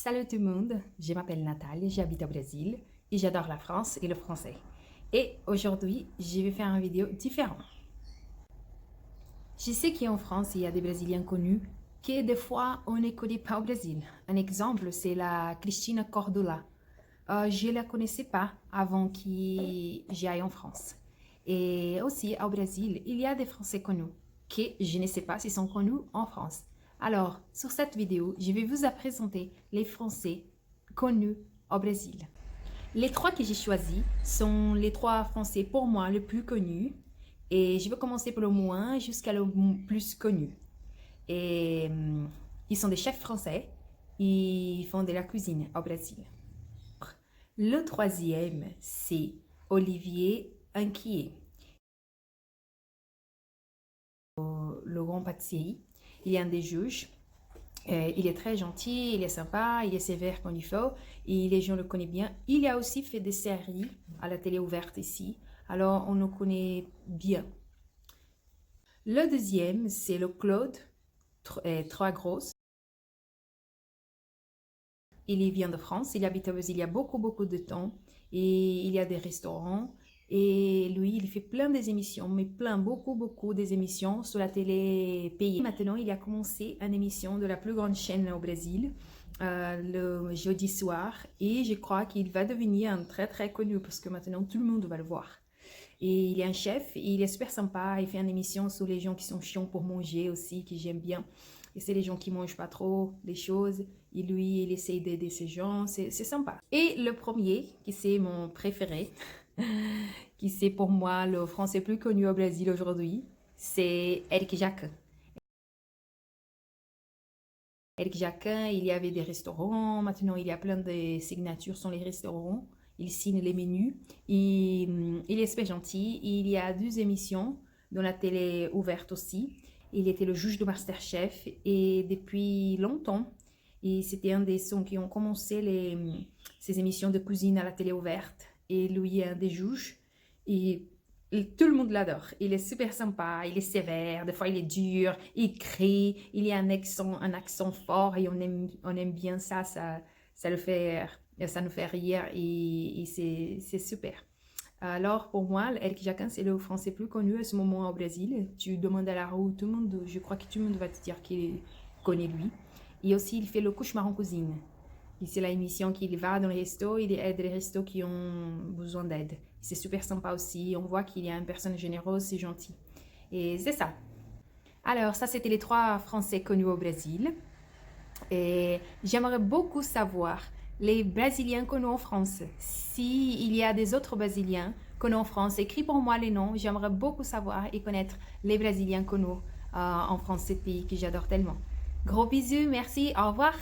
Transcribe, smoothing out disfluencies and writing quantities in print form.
Salut tout le monde, je m'appelle Nathalie, j'habite au Brésil et j'adore la France et le français. Et aujourd'hui, je vais faire une vidéo différente. Je sais qu'en France, il y a des Brésiliens connus que des fois on ne connaît pas au Brésil. Un exemple, c'est la Cristina Cordula. Je ne la connaissais pas avant que j'aille en France. Et aussi, au Brésil, il y a des Français connus que je ne sais pas s'ils sont connus en France. Alors, sur cette vidéo, je vais vous présenter les Français connus au Brésil. Les trois que j'ai choisis sont les trois Français pour moi les plus connus. Et je vais commencer par le moins jusqu'à le plus connu. Et ils sont des chefs français. Ils font de la cuisine au Brésil. Le troisième, c'est Olivier Anquier, le grand pâtissier. Il est un des juges. Il est très gentil, il est sympa, il est sévère quand il faut, et les gens le connaissent bien. Il a aussi fait des séries à la télé ouverte ici, alors on le connaît bien. Le deuxième, c'est le Claude Troisgros. Il vient de France, il habite au Brésil il y a beaucoup de temps, et il y a des restaurants. Et lui, il fait plein des émissions, mais beaucoup des émissions sur la télé payée. Maintenant, il a commencé une émission de la plus grande chaîne au Brésil, le jeudi soir. Et je crois qu'il va devenir un très connu parce que maintenant, tout le monde va le voir. Et il est un chef, et il est super sympa. Il fait une émission sur les gens qui sont chiants pour manger aussi, que j'aime bien. Et c'est les gens qui mangent pas trop les choses. Et lui, il essaye d'aider ces gens. C'est sympa. Et le premier, qui c'est mon préféré, qui c'est pour moi le français plus connu au Brésil aujourd'hui, c'est Eric Jacquin. Eric Jacquin, il y avait des restaurants. Maintenant, il y a plein de signatures sur les restaurants. Il signe les menus. Il est super gentil. Il y a 2 émissions dans la télé ouverte aussi. Il était le juge de Masterchef et depuis longtemps, c'était un des sons qui ont commencé ces émissions de cuisine à la télé ouverte. Et lui est un des juges. Et tout le monde l'adore. Il est super sympa, il est sévère, des fois il est dur, il crie, il y a un accent fort et on aime bien ça, ça nous fait rire et c'est super. Alors pour moi, Eric Jacquin, c'est le français plus connu à ce moment au Brésil. Tu demandes à la rue, tout le monde, je crois que tout le monde va te dire qu'il connaît lui. Et aussi, il fait le cauchemar en cuisine. C'est l'émission qu'il va dans les restos, il aide les restos qui ont besoin d'aide. C'est super sympa aussi, on voit qu'il y a une personne généreuse et gentille. Et c'est ça. Alors, ça, c'était les 3 Français connus au Brésil. Et j'aimerais beaucoup savoir les Brésiliens connus en France. S'il y a des autres Brésiliens connus en France, écris pour moi les noms. J'aimerais beaucoup savoir et connaître les Brésiliens connus en France, ce pays que j'adore tellement. Gros bisous, merci, au revoir.